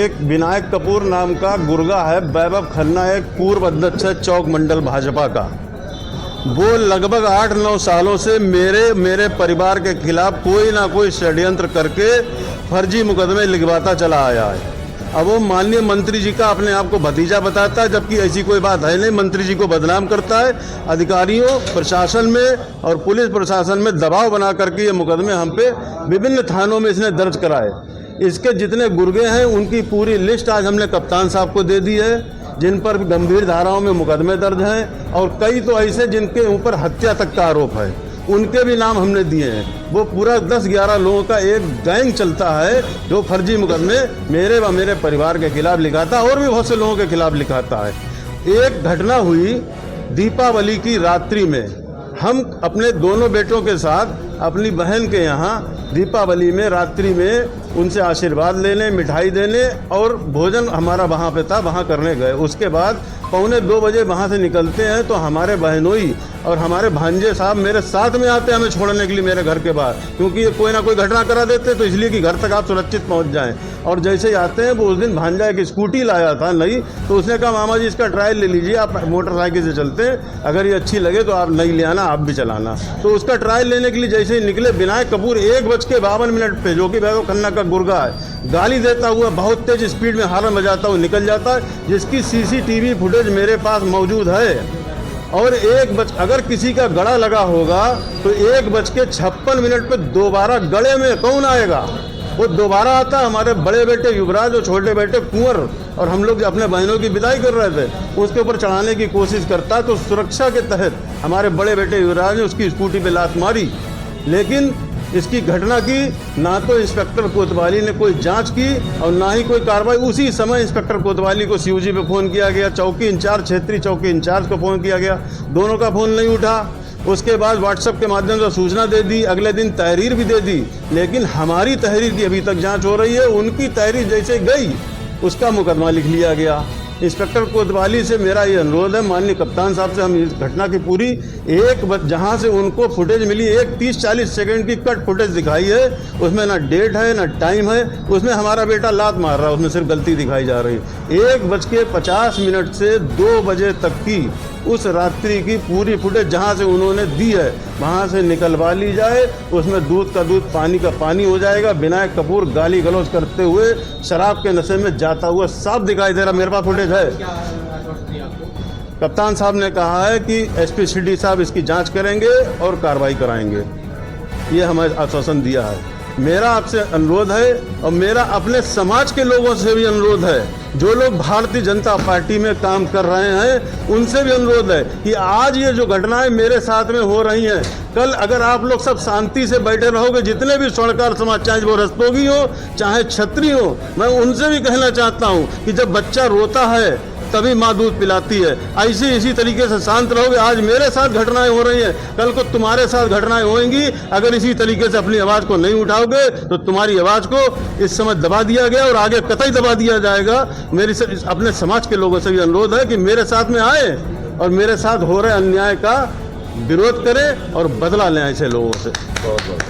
एक विनायक कपूर नाम का गुर्गा है, वैभव खन्ना एक पूर्व अध्यक्ष है चौक मंडल भाजपा का। वो लगभग 8-9 सालों से मेरे परिवार के खिलाफ कोई ना कोई षड्यंत्र करके फर्जी मुकदमे लिखवाता चला आया है। अब वो माननीय मंत्री जी का अपने आप को भतीजा बताता है, जबकि ऐसी कोई बात है नहीं। मंत्री जी को बदनाम करता है, अधिकारियों प्रशासन में और पुलिस प्रशासन में दबाव बना करके ये मुकदमे हम पे विभिन्न थानों में इसने दर्ज कराए। इसके जितने गुर्गे हैं उनकी पूरी लिस्ट आज हमने कप्तान साहब को दे दी है, जिन पर गंभीर धाराओं में मुकदमे दर्ज हैं, और कई तो ऐसे जिनके ऊपर हत्या तक का आरोप है, उनके भी नाम हमने दिए हैं। वो पूरा 10-11 लोगों का एक गैंग चलता है जो फर्जी मुकदमे मेरे व मेरे परिवार के खिलाफ लिखाता है और भी बहुत से लोगों के खिलाफ लिखाता है। एक घटना हुई दीपावली की रात्रि में, हम अपने दोनों बेटों के साथ अपनी बहन के यहाँ दीपावली में रात्रि में उनसे आशीर्वाद लेने, मिठाई देने और भोजन हमारा वहाँ पे था, वहाँ करने गए। उसके बाद 1:45 बजे वहाँ से निकलते हैं तो हमारे बहनोई और हमारे भांजे साहब मेरे साथ में आते हैं हमें छोड़ने के लिए मेरे घर के बाहर, क्योंकि ये कोई ना कोई घटना करा देते तो इसलिए कि घर तक आप सुरक्षित पहुँच जाएं। और जैसे ही आते हैं, वो उस दिन भांजा एक स्कूटी लाया था नई, तो उसने कहा मामा जी इसका ट्रायल ले लीजिए, आप मोटरसाइकिल से चलते हैं, अगर ये अच्छी लगे तो आप नई ले आना, आप भी चलाना। तो उसका ट्रायल लेने के लिए जैसे ही निकले, विनायक कपूर 1:52 पे, जो कि वैभव खन्ना का गुर्गा है, गाली देता हुआ बहुत तेज स्पीड में हार्न बजाता हुआ निकल जाता है, जिसकी CCTV फुटेज मेरे पास मौजूद है। और अगर किसी का गड़ा लगा होगा तो 1:56 पे दोबारा गड़े में कौन आएगा? वो दोबारा आता, हमारे बड़े बेटे युवराज और छोटे बेटे कुंवर और हम लोग अपने बहनों की विदाई कर रहे थे, उसके ऊपर चढ़ाने की कोशिश करता, तो सुरक्षा के तहत हमारे बड़े बेटे युवराज ने उसकी स्कूटी पे लात मारी। लेकिन इसकी घटना की ना तो इंस्पेक्टर कोतवाली ने कोई जांच की और ना ही कोई कार्रवाई। उसी समय इंस्पेक्टर कोतवाली को COG पे फ़ोन किया गया, चौकी इंचार्ज, क्षेत्रीय चौकी इंचार्ज को फ़ोन किया गया, दोनों का फ़ोन नहीं उठा। उसके बाद व्हाट्सएप के माध्यम से सूचना दे दी, अगले दिन तहरीर भी दे दी, लेकिन हमारी तहरीर की अभी तक जाँच हो रही है। उनकी तहरीर जैसे गई उसका मुकदमा लिख लिया गया। इंस्पेक्टर कोतवाली से मेरा ये अनुरोध है, माननीय कप्तान साहब से, हम इस घटना की पूरी जहाँ से उनको फुटेज मिली, 30-40 सेकंड की कट फुटेज दिखाई है, उसमें ना डेट है ना टाइम है, उसमें हमारा बेटा लात मार रहा है, उसमें सिर्फ गलती दिखाई जा रही है। 1:50 से 2 बजे तक की उस रात्रि की पूरी फुटेज जहाँ से उन्होंने दी है वहाँ से निकलवा ली जाए। उसमें दूध का दूध, पानी का पानी हो जाएगा। विनायक कपूर गाली गलौज करते हुए शराब के नशे में जाता हुआ साफ दिखाई दे रहा, मेरे पास फुटेज है। कप्तान साहब ने कहा है कि SP सिटी साहब इसकी जांच करेंगे और कार्रवाई कराएंगे, ये हमें आश्वासन दिया है। मेरा आपसे अनुरोध है और मेरा अपने समाज के लोगों से भी अनुरोध है, जो लोग भारतीय जनता पार्टी में काम कर रहे हैं उनसे भी अनुरोध है कि आज ये जो घटनाएं मेरे साथ में हो रही हैं, कल अगर आप लोग सब शांति से बैठे रहोगे, जितने भी स्वर्णकार समाज, चाहे वो रस्तोगी हो चाहे छत्री हो, मैं उनसे भी कहना चाहता हूँ कि जब बच्चा रोता है तभी माँ दूध पिलाती है। ऐसे इसी तरीके से शांत रहोगे। आज मेरे साथ घटनाएं हो रही हैं, कल को तुम्हारे साथ घटनाएं होंगी। अगर इसी तरीके से अपनी आवाज़ को नहीं उठाओगे तो तुम्हारी आवाज़ को इस समय दबा दिया गया और आगे कतई दबा दिया जाएगा। मेरी अपने समाज के लोगों से भी अनुरोध है कि मेरे साथ में आए और मेरे साथ हो रहे अन्याय का विरोध करें और बदला लें ऐसे लोगों से। बहुत बहुत